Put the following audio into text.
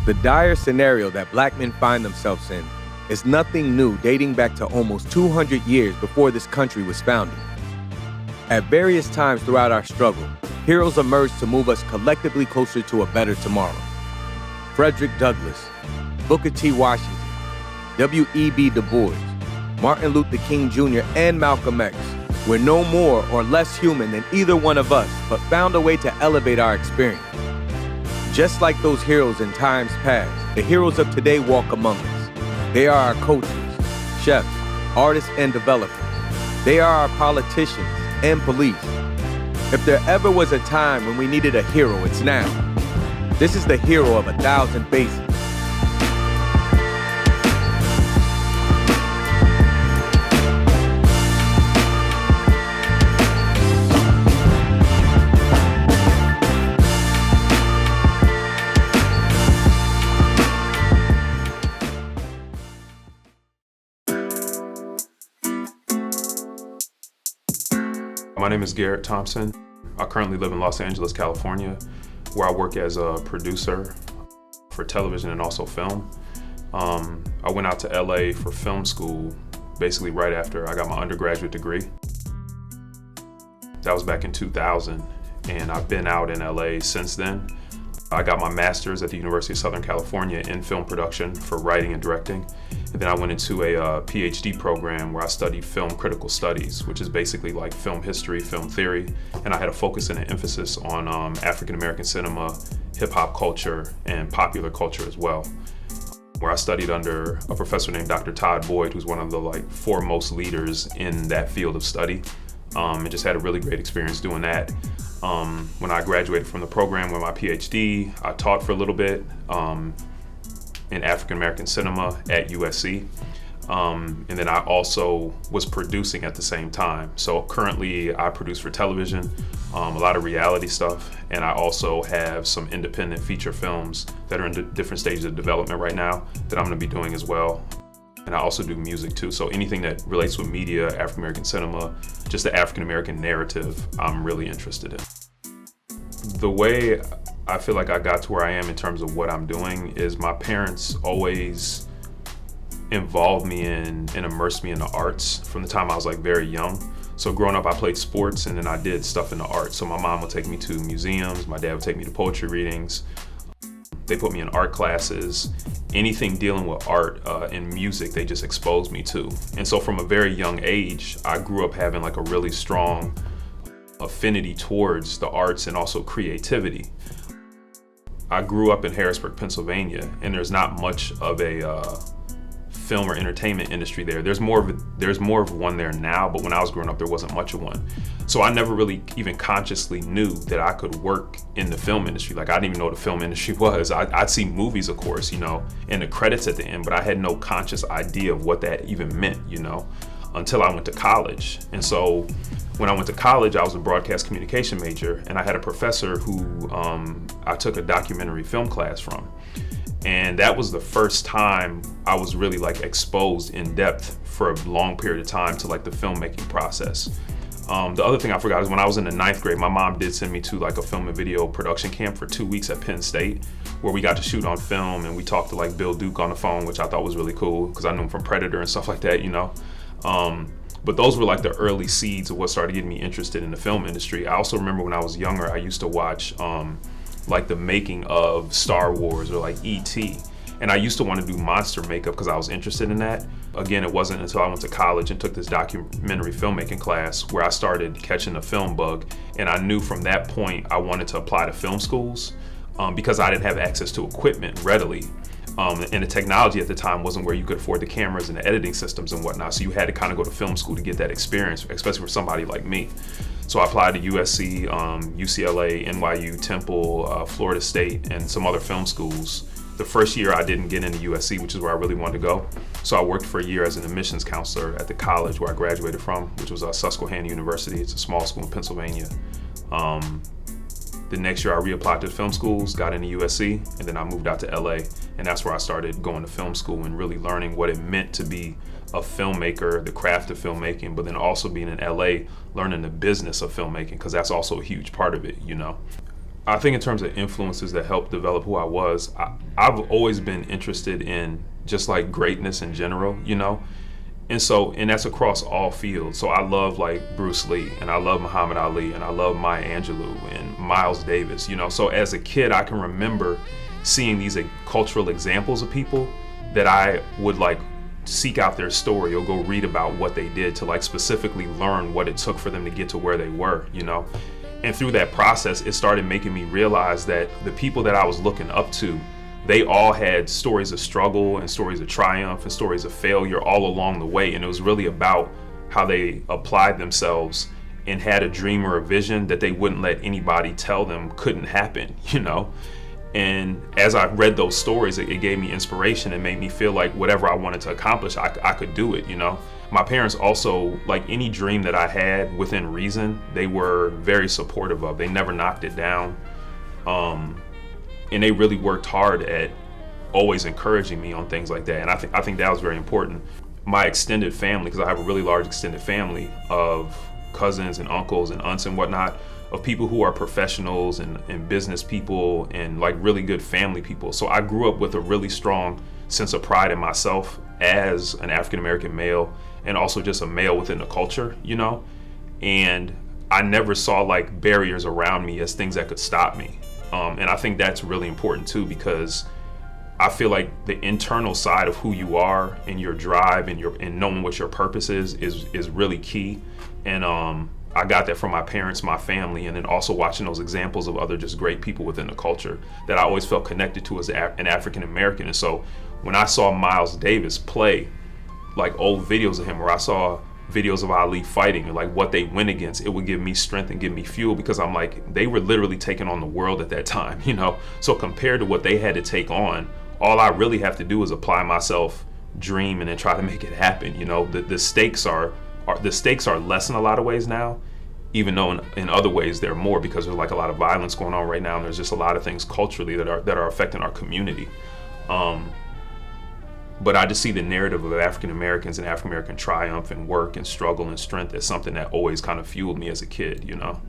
The dire scenario that black men find themselves in is nothing new, dating back to almost 200 years before this country was founded. At various times throughout our struggle, heroes emerged to move us collectively closer to a better tomorrow. Frederick Douglass, Booker T. Washington, W.E.B. Du Bois, Martin Luther King Jr., and Malcolm X were no more or less human than either one of us, but found a way to elevate our experience. Just like those heroes in times past, the heroes of today walk among us. They are our coaches, chefs, artists, and developers. They are our politicians and police. If there ever was a time when we needed a hero, it's now. This is the hero of 1,000 faces. My name is Garrett Thompson. I currently live in Los Angeles, California, where I work as a producer for television and also film. I went out to LA for film school basically right after I got my undergraduate degree. That was back in 2000, and I've been out in LA since then. I got my master's at the University of Southern California in film production for writing and directing. And then I went into a PhD program where I studied film critical studies, which is basically like film history, film theory. And I had a focus and an emphasis on African-American cinema, hip hop culture, and popular culture as well. Where I studied under a professor named Dr. Todd Boyd, who's one of the foremost leaders in that field of study. And just had a really great experience doing that. When I graduated from the program with my PhD, I taught for a little bit in African-American cinema at USC. And then I also was producing at the same time. So currently I produce for television, a lot of reality stuff, and I also have some independent feature films that are in different stages of development right now that I'm gonna be doing as well. And I also do music too, so anything that relates with media, African-American cinema, just the African-American narrative, I'm really interested in. The way I feel like I got to where I am in terms of what I'm doing is my parents always involved me in and immersed me in the arts from the time I was very young. So growing up, I played sports and then I did stuff in the arts. So my mom would take me to museums, my dad would take me to poetry readings. They put me in art classes. Anything dealing with art and music, they just exposed me to. And so from a very young age, I grew up having a really strong affinity towards the arts and also creativity. I grew up in Harrisburg, Pennsylvania, and there's not much of a film or entertainment industry there. There's more of one there now, but when I was growing up, there wasn't much of one. So I never really even consciously knew that I could work in the film industry. I didn't even know what the film industry was. I'd see movies, of course, and the credits at the end, but I had no conscious idea of what that even meant, until I went to college. And so when I went to college, I was a broadcast communication major, and I had a professor who I took a documentary film class from. And that was the first time I was really exposed in depth for a long period of time to the filmmaking process. The other thing I forgot is when I was in the 9th grade, my mom did send me to a film and video production camp for 2 weeks at Penn State, where we got to shoot on film, and we talked to Bill Duke on the phone, which I thought was really cool because I knew him from Predator and stuff like that, But those were the early seeds of what started getting me interested in the film industry. I also remember when I was younger, I used to watch the making of Star Wars or E.T. And I used to want to do monster makeup because I was interested in that. Again, it wasn't until I went to college and took this documentary filmmaking class where I started catching the film bug. And I knew from that point I wanted to apply to film schools because I didn't have access to equipment readily. And the technology at the time wasn't where you could afford the cameras and the editing systems and whatnot. So you had to kind of go to film school to get that experience, especially for somebody like me. So I applied to USC, UCLA, NYU, Temple, Florida State, and some other film schools. The first year I didn't get into USC, which is where I really wanted to go. So I worked for a year as an admissions counselor at the college where I graduated from, which was Susquehanna University. It's a small school in Pennsylvania. The next year I reapplied to film schools, got into USC, and then I moved out to LA. And that's where I started going to film school and really learning what it meant to be a filmmaker, the craft of filmmaking, but then also being in LA, learning the business of filmmaking, because that's also a huge part of it, you know. I think in terms of influences that helped develop who I was, I've always been interested in just like greatness in general, you know? And that's across all fields. So I love like Bruce Lee, and I love Muhammad Ali, and I love Maya Angelou and Miles Davis, you know? So as a kid, I can remember seeing these cultural examples of people that I would like seek out their story or go read about what they did to like specifically learn what it took for them to get to where they were, you know? And through that process, it started making me realize that the people that I was looking up to, they all had stories of struggle and stories of triumph and stories of failure all along the way. And it was really about how they applied themselves and had a dream or a vision that they wouldn't let anybody tell them couldn't happen, you know? And as I read those stories, it gave me inspiration and made me feel like whatever I wanted to accomplish, I could do it, you know? My parents also, like any dream that I had within reason, they were very supportive of. They never knocked it down. And they really worked hard at always encouraging me on things like that. And I think that was very important. My extended family, because I have a really large extended family of cousins and uncles and aunts and whatnot, of people who are professionals and business people and like really good family people. So I grew up with a really strong sense of pride in myself as an African-American male and also just a male within the culture, you know? And I never saw like barriers around me as things that could stop me. And I think that's really important too, because I feel like the internal side of who you are and your drive and knowing what your purpose is really key. And I got that from my parents, my family, and then also watching those examples of other just great people within the culture that I always felt connected to as an African American. And so when I saw Miles Davis play like old videos of him, or I saw videos of Ali fighting and like what they went against, it would give me strength and give me fuel, because I'm like, they were literally taking on the world at that time, you know? So compared to what they had to take on, all I really have to do is apply myself, dream, and then try to make it happen. You know, the stakes are less in a lot of ways now, even though in other ways they're more, because there's like a lot of violence going on right now, and there's just a lot of things culturally that are affecting our community. But I just see the narrative of African Americans and African American triumph and work and struggle and strength as something that always kind of fueled me as a kid, you know?